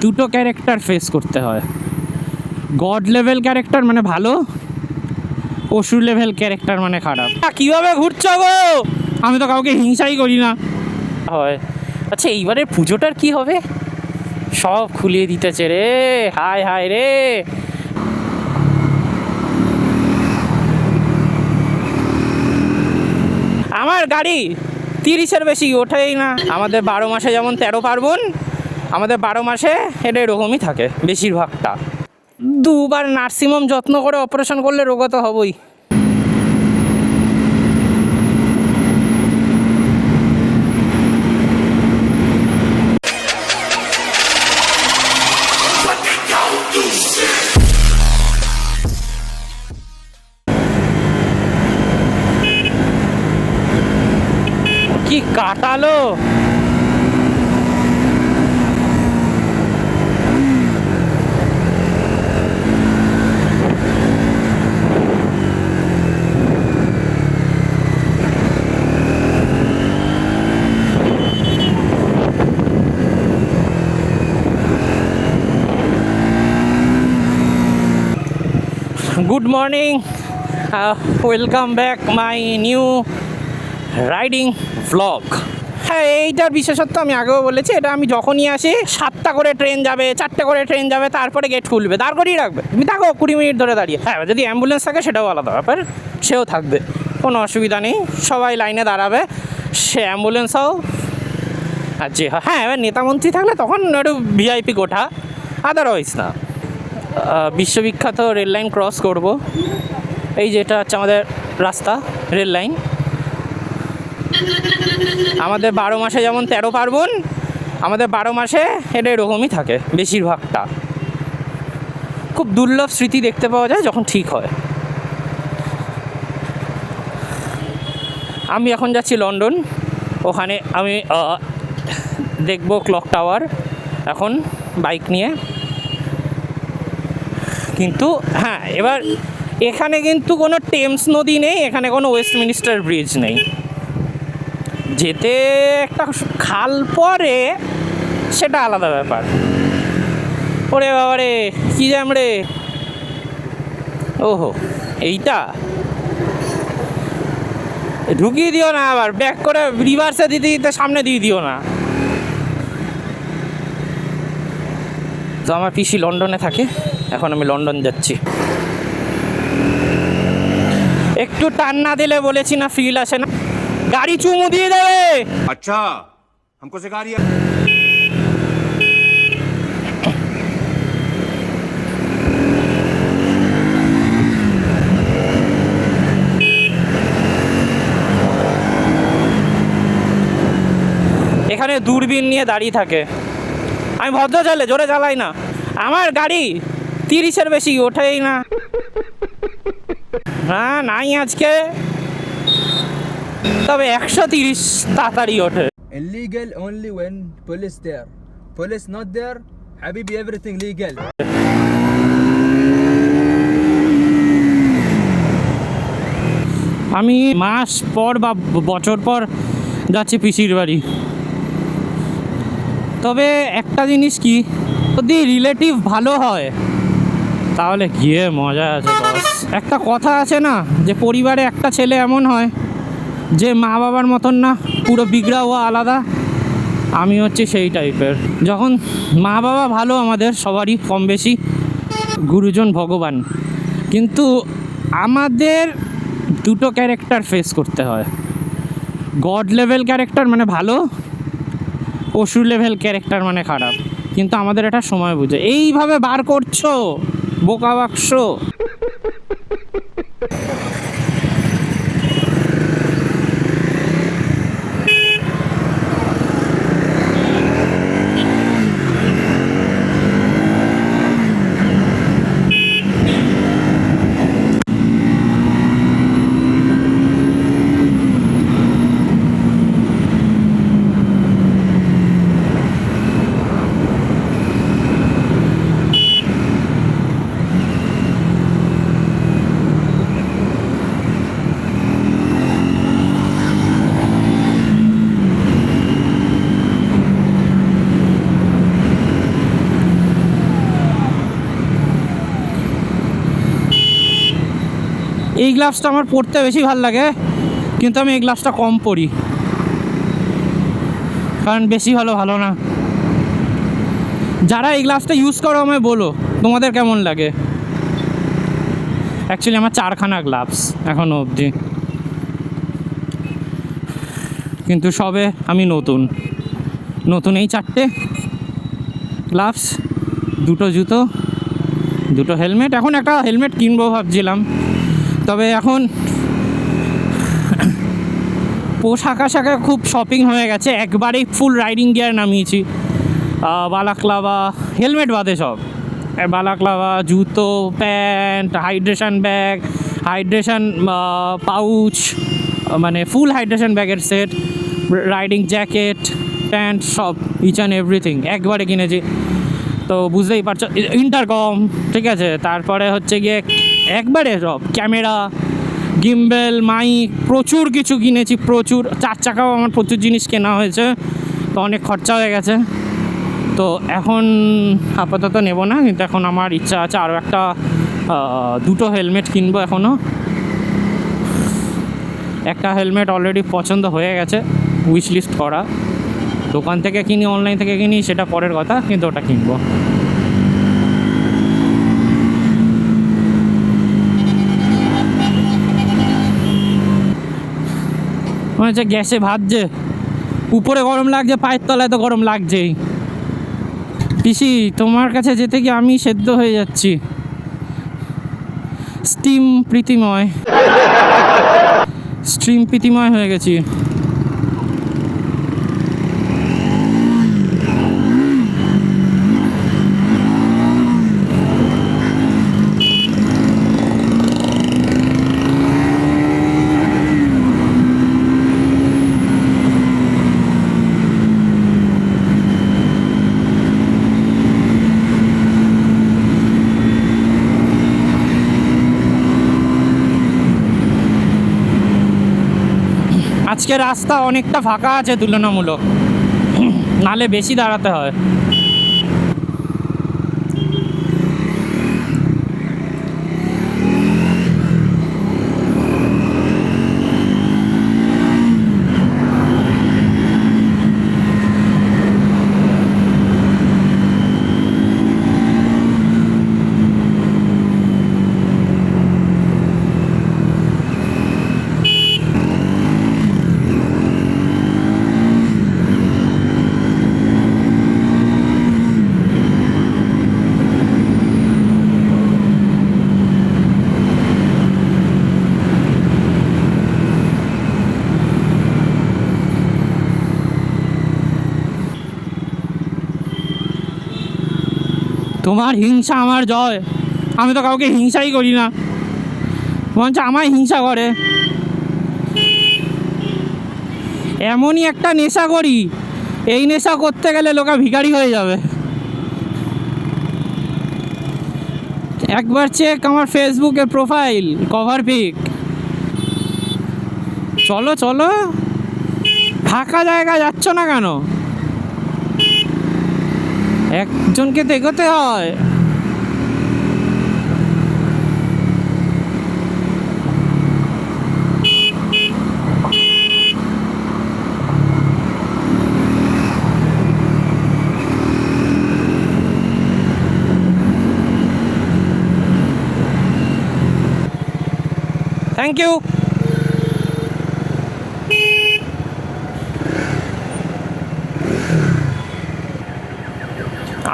দুটো character face করতে হয়। গড লেভেল ক্যারেক্টার মানে ভালো, অসুর লেভেল ক্যারেক্টার মানে খারাপ। কীভাবে ঘুরছো গো? আমি তো কাউকে হিংসাই করি না। হয় আচ্ছা, এইবারের পুজোটার কি হবে? সব খুলিয়ে দিতেছে রে, হায় হায় রে। আমার গাড়ি 30-এর বেশি ওঠেই না। আমাদের 12 মাসে যেমন 13 পার্বণ, আমাদের 12 মাসে এটা এরকমই থাকে বেশিরভাগটা। দুবার নার্সিংহোম যত্ন করে অপারেশন করলে রোগা তো হবই। কি কাটালো! Good morning, welcome back my new riding vlog. হ্যাঁ, এইটার বিশেষত্ব আমি আগেও বলেছি, এটা আমি যখনই আসি 7টা করে ট্রেন যাবে, 4টে করে ট্রেন যাবে, তারপরে গেট খুলবে, দাঁড় করিয়ে রাখবে, তুমি থাকো 20 মিনিট ধরে দাঁড়িয়ে। হ্যাঁ, যদি অ্যাম্বুলেন্স থাকে সেটাও আলাদা ব্যাপার, সেও থাকবে, কোনো অসুবিধা নেই, সবাই লাইনে দাঁড়াবে, সে অ্যাম্বুলেন্স হোক আর যে। হ্যাঁ, এবার নেতামন্ত্রী থাকলে তখন একটু ভিআইপি কোঠা, আদারওয়াইজ না। বিশ্ববিখ্যাত রেল লাইন ক্রস করব, এই যেটা হচ্ছে আমাদের রাস্তা, রেল লাইন। আমাদের 12 মাসে যেমন 13 পার্বণ, আমাদের 12 মাসে এটা এরকমই থাকে বেশিরভাগটা। খুব দুর্লভ স্মৃতি দেখতে পাওয়া যায় যখন ঠিক হয়। আমি এখন যাচ্ছি লন্ডন, ওখানে আমি দেখব ক্লক টাওয়ার এখন বাইক নিয়ে। কিন্তু হ্যাঁ, এবার এখানে কিন্তু কোনো টেমস নদী নেই, এখানে কোনো ওয়েস্টমিনিস্টার ব্রিজ নেই। যেতে একটা খাল পরে, সেটা আলাদা ব্যাপার। ওরে বাবারে, কী জ্যাম রে! ওহো, এইটা ঢুকিয়ে দিও না, আবার ব্যাক করে রিভার্সে দিতে দিতে সামনে দিয়ে দিও না। তো আমার পিসি লন্ডনে থাকে, এখন আমি লন্ডন যাচ্ছি। একটু টান না দিলে বলেছি না ফিল আসে না, গাড়ি চুমু দিয়ে দেবে। अच्छा हमको सिखा रही है। এখানে দূরবীন নিয়ে দাঁড়িয়ে থাকে। আমি ভদ্র চালে জোরে চালাই না, আমার গাড়ি 30-এর বেশি ওঠেই না। হ্যাঁ, নাই আজকে, তবে 130 তাড়াতাড়ি ওঠে। Illegal only when police there. Police not there, habibi everything legal. আমি মাস পর বা বছর পর যাচ্ছি পিসির বাড়ি। তবে একটা জিনিস কি, যদি রিলেটিভ ভালো হয় তাহলে গিয়ে মজা আছে বস। একটা কথা আছে না, যে পরিবারে একটা ছেলে এমন হয় যে মা বাবার মতন না, পুরো বিগড়া হওয়া আলাদা। আমি হচ্ছে সেই টাইপের। যখন মা বাবা ভালো আমাদের সবারই কম বেশি, গুরুজন ভগবান, কিন্তু আমাদের দুটো ক্যারেক্টার ফেস করতে হয়। গড লেভেল ক্যারেক্টার মানে ভালো, অসুর লেভেল ক্যারেক্টার মানে খারাপ। কিন্তু আমাদের এটা সময় বুঝে এইভাবে বার করছো, বোকা বাক্স। এই গ্লাভসটা আমার পরতে বেশি ভালো লাগে, কিন্তু আমি এই গ্লাভসটা কম পরি, কারণ বেশি ভালো না। যারা এই গ্লাভসটা ইউজ করো আমায় বলো তোমাদের কেমন লাগে। অ্যাকচুয়ালি আমার 4খানা গ্লাভস এখনও অবধি, কিন্তু সবে আমি নতুন এই 4টে গ্লাভস, 2টো জুতো, 2টো হেলমেট। এখন একটা হেলমেট কিনবো ভাবছিলাম, তবে এখন পোশাক আশাকে খুব শপিং হয়ে গেছে, একবারেই ফুল রাইডিং গিয়ার নামিয়েছি। বালাক্লাভা, হেলমেট বাদে সব, বালাক্লাভা, জুতো, pant, hydration bag, hydration pouch, মানে ফুল হাইড্রেশন ব্যাগের সেট, রাইডিং জ্যাকেট, প্যান্ট, সব ইচ অ্যান্ড এভরিথিং একবারে কিনেছি। তো বুঝতেই পারছো, ইন্টারকম, ঠিক আছে। তারপরে হচ্ছে গিয়ে একবারে সব ক্যামেরা, গিম্বেল, মাইক, প্রচুর কিছু কিনেছি, প্রচুর। 4 চাকাও আমার প্রচুর জিনিস কেনা হয়েছে, তো অনেক খরচা হয়ে গেছে। তো এখন আপাতত নেব না, কিন্তু এখন আমার ইচ্ছা আছে আরও একটা 2টো হেলমেট কিনবো। এখনও একটা হেলমেট অলরেডি পছন্দ হয়ে গেছে, উইশ লিস্ট করা। দোকান থেকে কিনি, অনলাইন থেকে কিনি, সেটা পরের কথা, কিন্তু ওটা কিনবো। মনে হচ্ছে গ্যাসে ভাজছে, উপরে গরম লাগছে, পায়ের তলায় তো গরম লাগছেই। পিসি, তোমার কাছে যেতে গিয়ে আমি সেদ্ধ হয়ে যাচ্ছি। স্টিম প্রীতিময় হয়ে গেছি। আজকে রাস্তা অনেকটা ফাঁকা আছে তুলনামূলক, নালে বেশি দাঁড়াতে হয়। তোমার হিংসা আমার জয়। আমি তো কাউকে হিংসাই করি না, বরঞ্চ আমায় হিংসা করে। এমনই একটা নেশা করি, এই নেশা করতে গেলে লোকা ভিখারি হয়ে যাবে। একবার চেক আমার ফেসবুকের প্রোফাইল কভার পিক। চলো চলো, ফাঁকা জায়গায় যাচ্ছ না কেন? একজনকে তো এগোতে হয়। Thank you.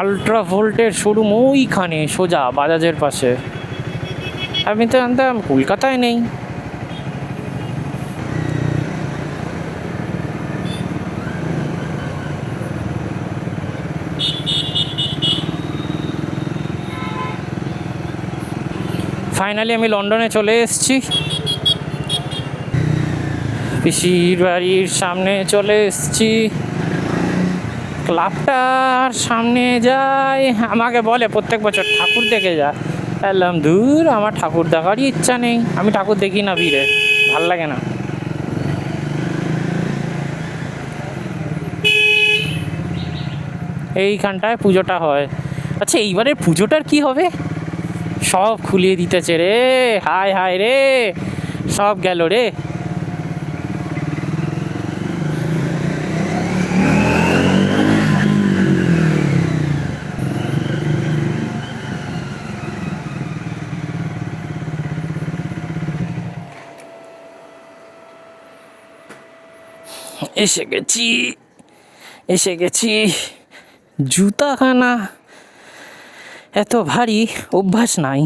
আলট্রা ভোল্টের শোরুম ওইখানে সোজা বাজাজের পাশে। আমি তো জানতাম কলকাতায় নেই। ফাইনালি আমি লন্ডনে চলে এসেছি, পিসির বাড়ির সামনে চলে এসেছি। ক্লাবটার সামনে যাই, আমাকে বলে প্রত্যেক বছর ঠাকুর দেখে যা। বললাম দূর, আমার ঠাকুর দেখারই ইচ্ছা নেই, আমি ঠাকুর দেখি না ভিড়ে, ভাল লাগে না। এইখানটায় পুজোটা হয়। আচ্ছা, এইবারের পুজোটার কি হবে? সব খুলিয়ে দিতেছে রে, হায় হায় রে, সব গেল রে। এসে গেছি, এসে গেছি। জুতাখানা এত ভারী অভ্যাস নাই।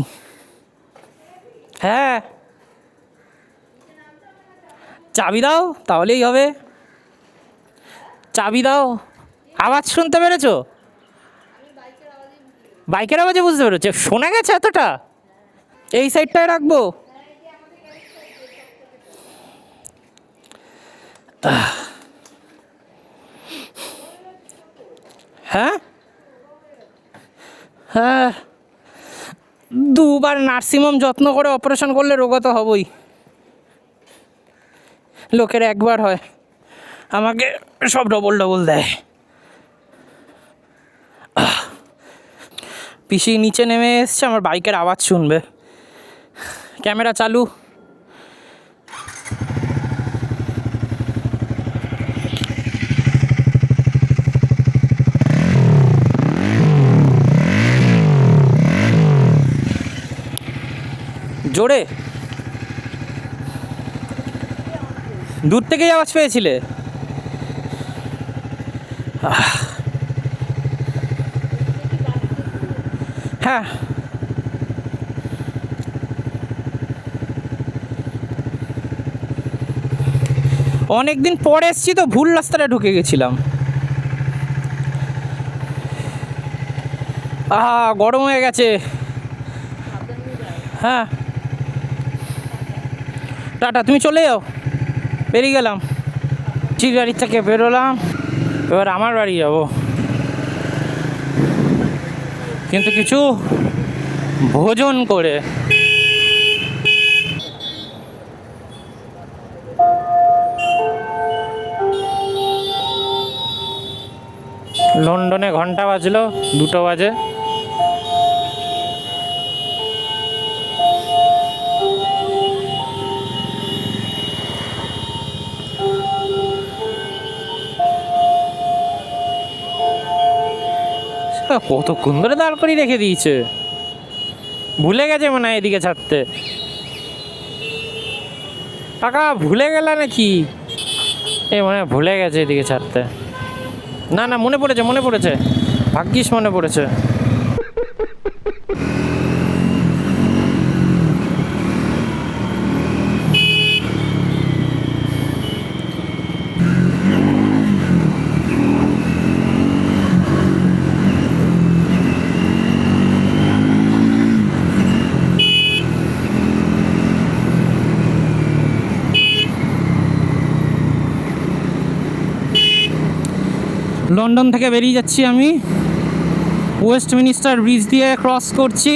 হ্যাঁ, চাবি দাও তাহলেই হবে। চাবি দাও। আওয়াজ শুনতে পেরেছো? বাইকের আওয়াজে বুঝতে পেরেছো? শোনা গেছে এতটা? এই সাইডটায় রাখবো। হ্যাঁ হ্যাঁ, দুবার নার্সিংহোম যত্ন করে অপারেশন করলে রোগা তো হবই। লোকের একবার হয়, আমাকে সব ডবল ডবল দেয়। পিসি নিচে নেমে এসছে, আমার বাইকের আওয়াজ শুনবে। ক্যামেরা চালু। জোরে, দূর থেকেই আওয়াজ পেয়েছিলে? হ্যাঁ, অনেকদিন পরে এসছি তো, ভুল রাস্তাটা ঢুকে গেছিলাম। গরম হয়ে গেছে। হ্যাঁ, টাটা, তুমি চলে যাও। বেরিয়ে গেলাম, চির বাড়ির থেকে বেরোলাম, এবার আমার বাড়ি যাব। কিন্তু কিছু ভোজন করে। লন্ডনে ঘন্টা বাজলো, 2টো বাজে। কতক্ষণ ধরে দাঁড় করে রেখে দিয়েছে, ভুলে গেছে মনে হয় এদিকে ছাড়তে। কাকা ভুলে গেল নাকি? এ মনে হয় ভুলে গেছে এদিকে ছাড়তে। না না, মনে পড়েছে, মনে পড়েছে, ভাগ্যিস মনে পড়েছে। লন্ডন থেকে বেরিয়ে যাচ্ছি আমি, ওয়েস্টমিনিস্টার ব্রিজ দিয়ে ক্রস করছি।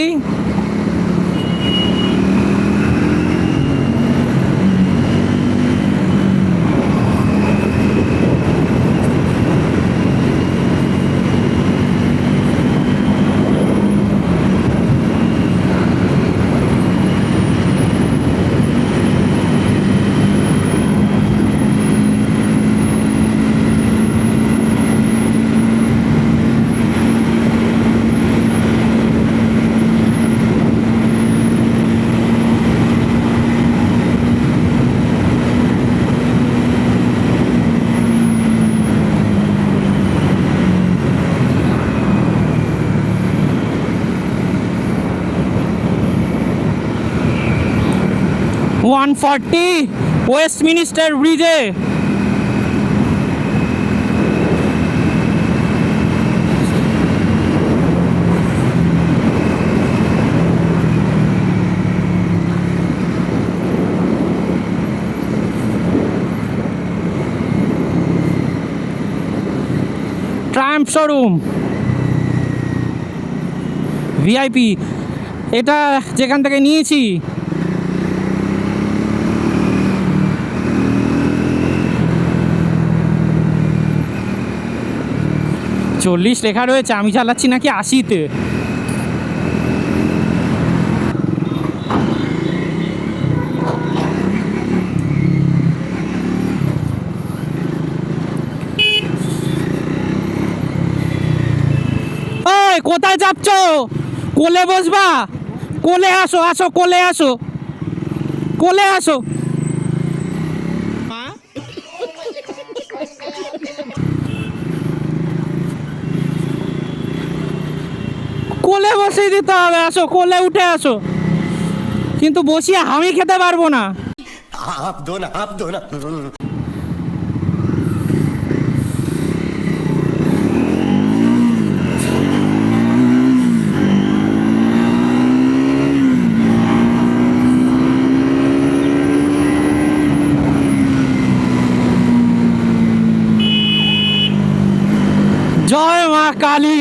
ওয়ানফর্টি ওয়েস্টমিনিস্টার ব্রিজে। ট্রায়াম্ফ শোরুম, ভিআইপি, এটা যেখান থেকে নিয়েছি। চল্লিশ লেখা রয়েছে, আমি চালাচ্ছি নাকি 80-তে। এই কোথায় চাপছো? কোলে বসবা? কোলে আসো, আসো কোলে আসো, কোলে আসো। কোলে বসিয়ে দিতে হবে, আসো কোলে উঠে আসো। কিন্তু বসিয়ে আমি খেতে পারবো না। आप दो ना, आप दो ना। জয় মা কালী।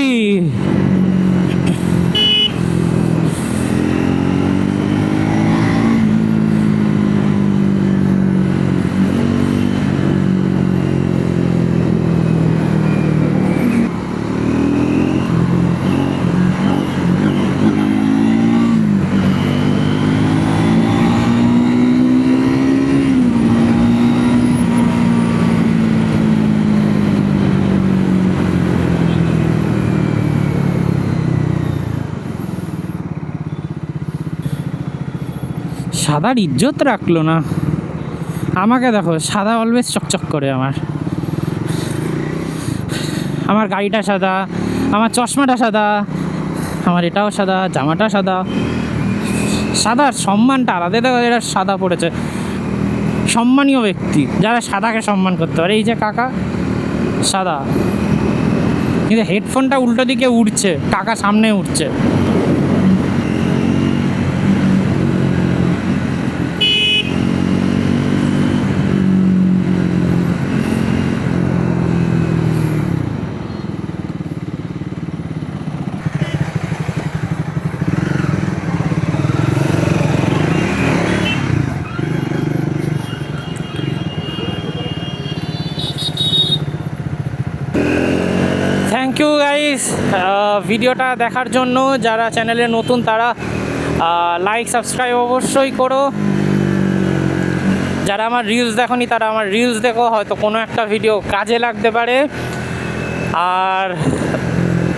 সাদার ইজ্জত রাখলো না। আমাকে দেখো, সাদা অলওয়েজ চকচক করে। আমার গাড়িটা সাদা, আমার চশমাটা সাদা, আমার এটাও সাদা, জামাটা সাদা। সাদার সম্মানটা আলাদা। দেখো এরা সাদা পড়েছে, সম্মানীয় ব্যক্তি যারা সাদাকে সম্মান করতে পারে। এই যে কাকা সাদা, কিন্তু হেডফোনটা উল্টো দিকে উঠছে, কাকা সামনে উঠছে। থ্যাংক ইউ গাইস ভিডিওটা দেখার জন্য। যারা চ্যানেলে নতুন তারা লাইক সাবস্ক্রাইব অবশ্যই করো। যারা আমার রিলস দেখোনি তারা আমার রিলস দেখো, হয়তো কোনো একটা ভিডিও কাজে লাগতে পারে। আর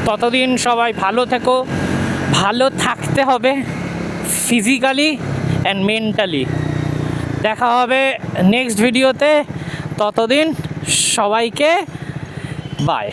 ততদিন সবাই ভালো থেকো। ভালো থাকতে হবে ফিজিক্যালি অ্যান্ড মেন্টালি। দেখা হবে নেক্সট ভিডিওতে। ততদিন সবাইকে বাই।